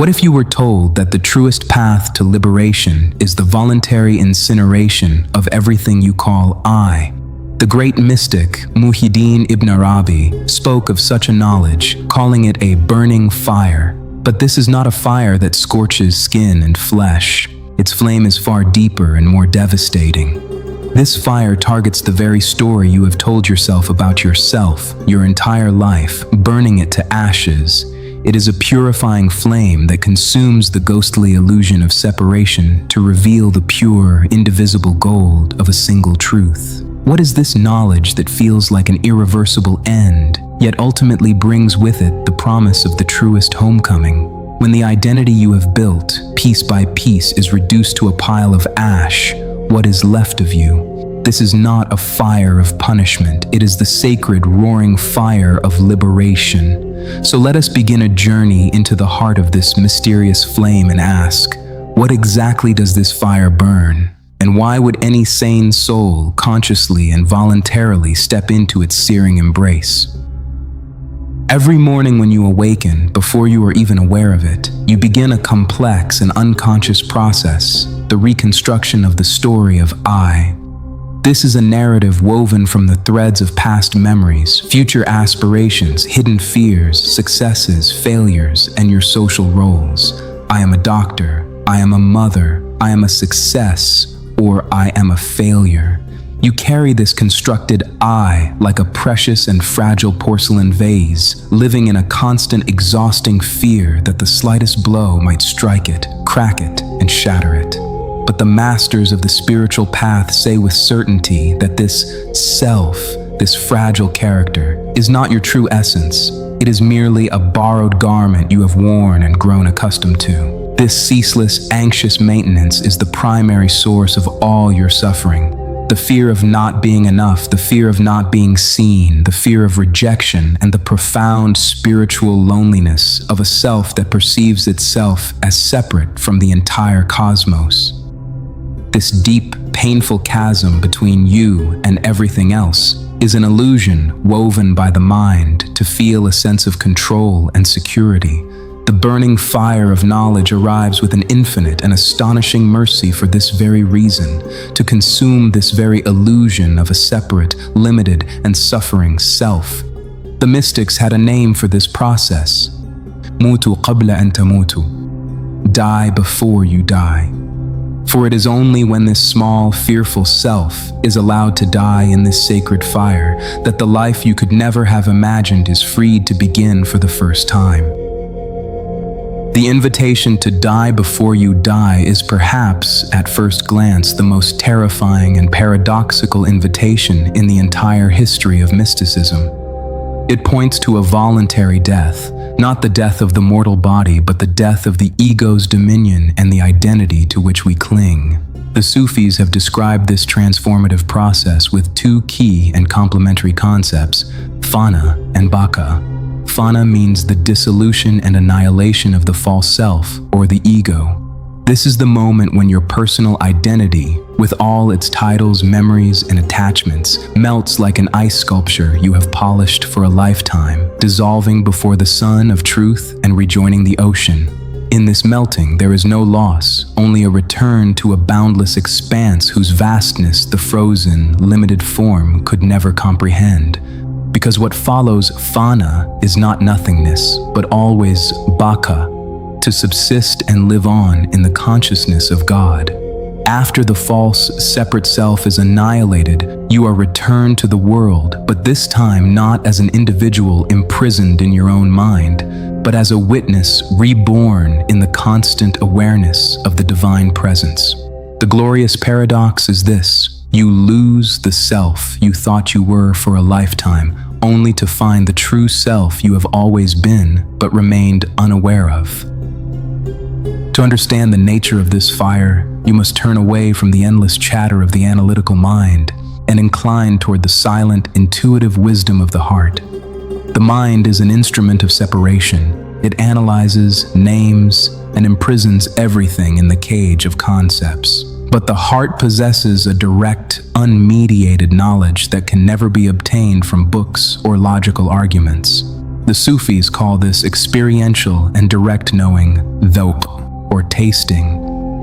What if you were told that the truest path to liberation is the voluntary incineration of everything you call I? The great mystic Muhyiddin Ibn Arabi spoke of such a knowledge, calling it a burning fire. But this is not a fire that scorches skin and flesh. Its flame is far deeper and more devastating. This fire targets the very story you have told yourself about yourself, your entire life, burning it to ashes. It is a purifying flame that consumes the ghostly illusion of separation to reveal the pure, indivisible gold of a single truth. What is this knowledge that feels like an irreversible end, yet ultimately brings with it the promise of the truest homecoming? When the identity you have built, piece by piece, is reduced to a pile of ash, what is left of you? This is not a fire of punishment. It is the sacred, roaring fire of liberation. So let us begin a journey into the heart of this mysterious flame and ask, what exactly does this fire burn? And why would any sane soul consciously and voluntarily step into its searing embrace? Every morning when you awaken, before you are even aware of it, you begin a complex and unconscious process, the reconstruction of the story of I. This is a narrative woven from the threads of past memories, future aspirations, hidden fears, successes, failures, and your social roles. I am a doctor, I am a mother, I am a success, or I am a failure. You carry this constructed I like a precious and fragile porcelain vase, living in a constant, exhausting fear that the slightest blow might strike it, crack it, and shatter it. But the masters of the spiritual path say with certainty that this self, this fragile character, is not your true essence. It is merely a borrowed garment you have worn and grown accustomed to. This ceaseless, anxious maintenance is the primary source of all your suffering. The fear of not being enough, the fear of not being seen, the fear of rejection, and the profound spiritual loneliness of a self that perceives itself as separate from the entire cosmos. This deep, painful chasm between you and everything else is an illusion woven by the mind to feel a sense of control and security. The burning fire of knowledge arrives with an infinite and astonishing mercy for this very reason, to consume this very illusion of a separate, limited, and suffering self. The mystics had a name for this process. Mutu qabla an tamutu. Die before you die. For it is only when this small, fearful self is allowed to die in this sacred fire that the life you could never have imagined is freed to begin for the first time. The invitation to die before you die is perhaps, at first glance, the most terrifying and paradoxical invitation in the entire history of mysticism. It points to a voluntary death, not the death of the mortal body, but the death of the ego's dominion and the identity to which we cling. The Sufis have described this transformative process with two key and complementary concepts, fana and baka. Fana means the dissolution and annihilation of the false self, or the ego. This is the moment when your personal identity, with all its titles, memories, and attachments, melts like an ice sculpture you have polished for a lifetime, dissolving before the sun of truth and rejoining the ocean. In this melting, there is no loss, only a return to a boundless expanse whose vastness the frozen, limited form could never comprehend. Because what follows fana is not nothingness, but always baka, to subsist and live on in the consciousness of God. After the false, separate self is annihilated, you are returned to the world, but this time not as an individual imprisoned in your own mind, but as a witness reborn in the constant awareness of the divine presence. The glorious paradox is this: you lose the self you thought you were for a lifetime, only to find the true self you have always been, but remained unaware of. To understand the nature of this fire, you must turn away from the endless chatter of the analytical mind and incline toward the silent, intuitive wisdom of the heart. The mind is an instrument of separation. It analyzes, names, and imprisons everything in the cage of concepts. But the heart possesses a direct, unmediated knowledge that can never be obtained from books or logical arguments. The Sufis call this experiential and direct knowing, dhawq, or tasting.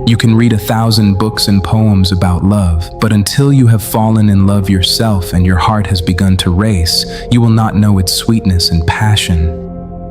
You can read 1,000 books and poems about love, but until you have fallen in love yourself and your heart has begun to race, you will not know its sweetness and passion.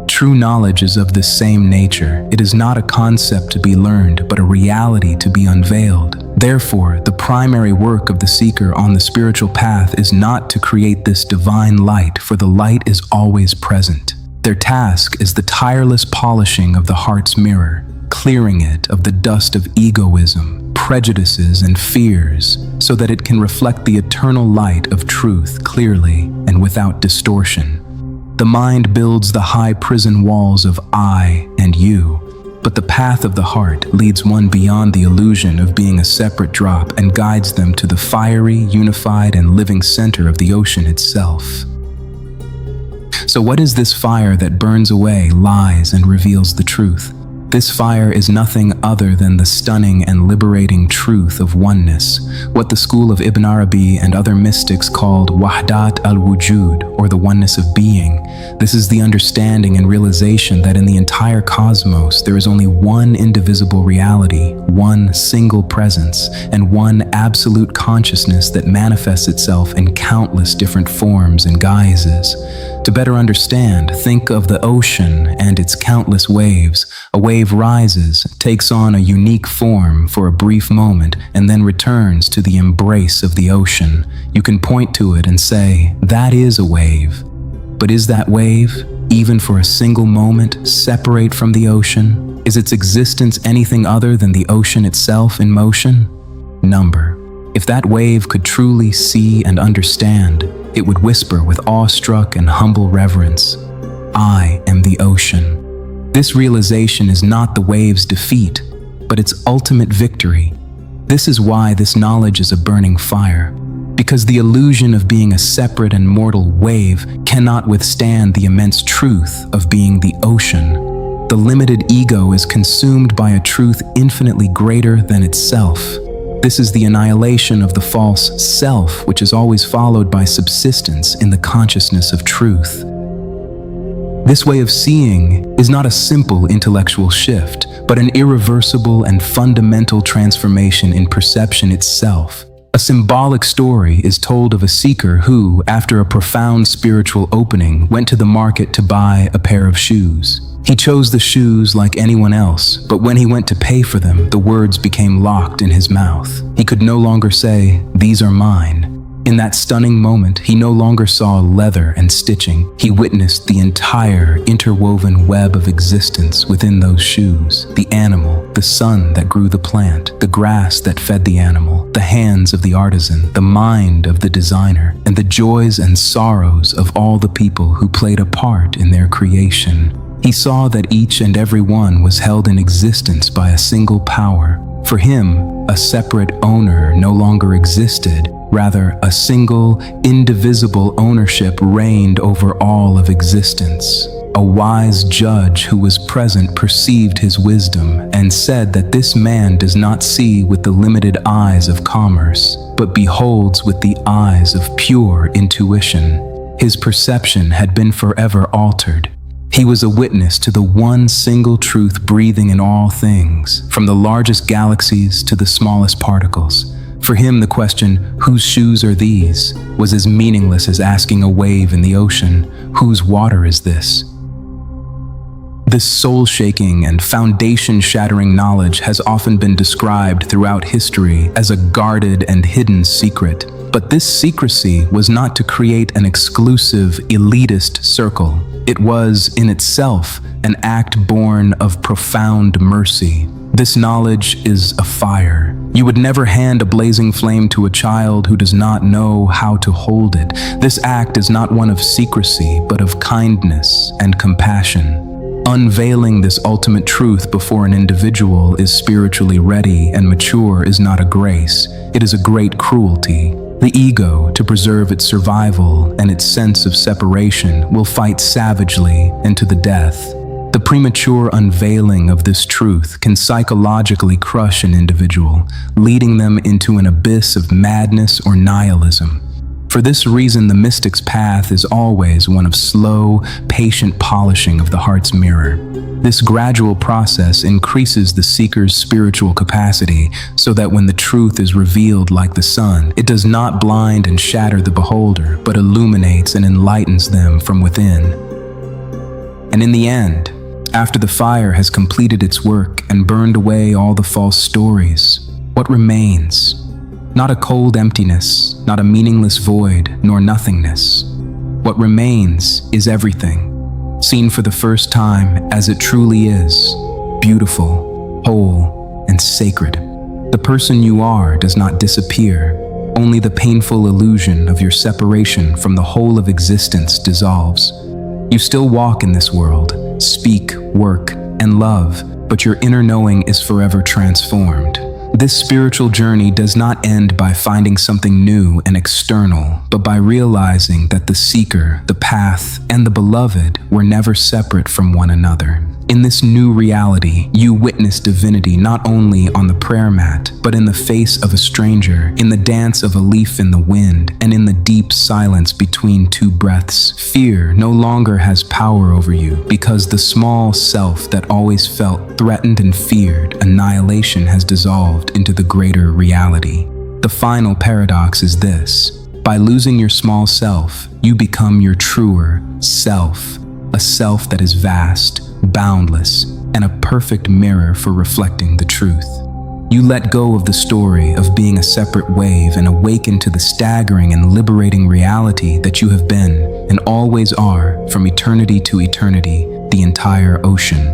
True knowledge is of this same nature. It is not a concept to be learned, but a reality to be unveiled. Therefore, the primary work of the seeker on the spiritual path is not to create this divine light, for the light is always present. Their task is the tireless polishing of the heart's mirror, clearing it of the dust of egoism, prejudices, and fears, so that it can reflect the eternal light of truth clearly and without distortion. The mind builds the high prison walls of I and you, but the path of the heart leads one beyond the illusion of being a separate drop and guides them to the fiery, unified, and living center of the ocean itself. So what is this fire that burns away lies and reveals the truth? This fire is nothing other than the stunning and liberating truth of oneness, what the school of Ibn Arabi and other mystics called Wahdat al-Wujud, or the oneness of being. This is the understanding and realization that in the entire cosmos there is only one indivisible reality, one single presence, and one absolute consciousness that manifests itself in countless different forms and guises. To better understand, think of the ocean and its countless waves. A wave rises, takes on a unique form for a brief moment, and then returns to the embrace of the ocean. You can point to it and say, that is a wave. But is that wave, even for a single moment, separate from the ocean? Is its existence anything other than the ocean itself in motion? Number. If that wave could truly see and understand, it would whisper with awestruck and humble reverence, I am the ocean. This realization is not the wave's defeat, but its ultimate victory. This is why this knowledge is a burning fire, because the illusion of being a separate and mortal wave cannot withstand the immense truth of being the ocean. The limited ego is consumed by a truth infinitely greater than itself. This is the annihilation of the false self, which is always followed by subsistence in the consciousness of truth. This way of seeing is not a simple intellectual shift, but an irreversible and fundamental transformation in perception itself. A symbolic story is told of a seeker who, after a profound spiritual opening, went to the market to buy a pair of shoes. He chose the shoes like anyone else, but when he went to pay for them, the words became locked in his mouth. He could no longer say, "These are mine." In that stunning moment, he no longer saw leather and stitching. He witnessed the entire interwoven web of existence within those shoes. The animal, the sun that grew the plant, the grass that fed the animal, the hands of the artisan, the mind of the designer, and the joys and sorrows of all the people who played a part in their creation. He saw that each and every one was held in existence by a single power. For him, a separate owner no longer existed. Rather, a single, indivisible ownership reigned over all of existence. A wise judge who was present perceived his wisdom and said that this man does not see with the limited eyes of commerce, but beholds with the eyes of pure intuition. His perception had been forever altered. He was a witness to the one single truth breathing in all things, from the largest galaxies to the smallest particles. For him, the question, "Whose shoes are these?" was as meaningless as asking a wave in the ocean, "Whose water is this?" This soul-shaking and foundation-shattering knowledge has often been described throughout history as a guarded and hidden secret. But this secrecy was not to create an exclusive, elitist circle. It was, in itself, an act born of profound mercy. This knowledge is a fire. You would never hand a blazing flame to a child who does not know how to hold it. This act is not one of secrecy, but of kindness and compassion. Unveiling this ultimate truth before an individual is spiritually ready and mature is not a grace. It is a great cruelty. The ego, to preserve its survival and its sense of separation, will fight savagely and to the death. The premature unveiling of this truth can psychologically crush an individual, leading them into an abyss of madness or nihilism. For this reason, the mystic's path is always one of slow, patient polishing of the heart's mirror. This gradual process increases the seeker's spiritual capacity so that when the truth is revealed like the sun, it does not blind and shatter the beholder, but illuminates and enlightens them from within. And in the end, after the fire has completed its work and burned away all the false stories, what remains? Not a cold emptiness, not a meaningless void, nor nothingness. What remains is everything, seen for the first time as it truly is, beautiful, whole, and sacred. The person you are does not disappear, only the painful illusion of your separation from the whole of existence dissolves. You still walk in this world, speak, work, and love, but your inner knowing is forever transformed. This spiritual journey does not end by finding something new and external, but by realizing that the seeker, the path, and the beloved were never separate from one another. In this new reality, you witness divinity not only on the prayer mat, but in the face of a stranger, in the dance of a leaf in the wind, and in the deep silence between two breaths. Fear no longer has power over you, because the small self that always felt threatened and feared annihilation has dissolved into the greater reality. The final paradox is this: by losing your small self, you become your truer self, a self that is vast, boundless, and a perfect mirror for reflecting the truth. You let go of the story of being a separate wave and awaken to the staggering and liberating reality that you have been and always are from eternity to eternity, the entire ocean.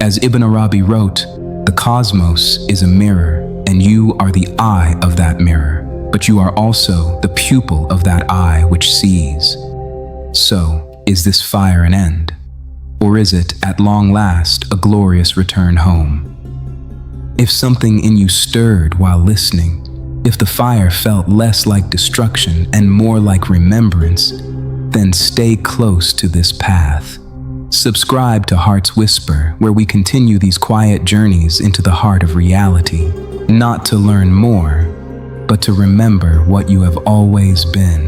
As Ibn Arabi wrote, the cosmos is a mirror, and you are the eye of that mirror, but you are also the pupil of that eye which sees. So, is this fire an end? Or is it, at long last, a glorious return home? If something in you stirred while listening, if the fire felt less like destruction and more like remembrance, then stay close to this path. Subscribe to Heart's Whisper, where we continue these quiet journeys into the heart of reality, not to learn more, but to remember what you have always been.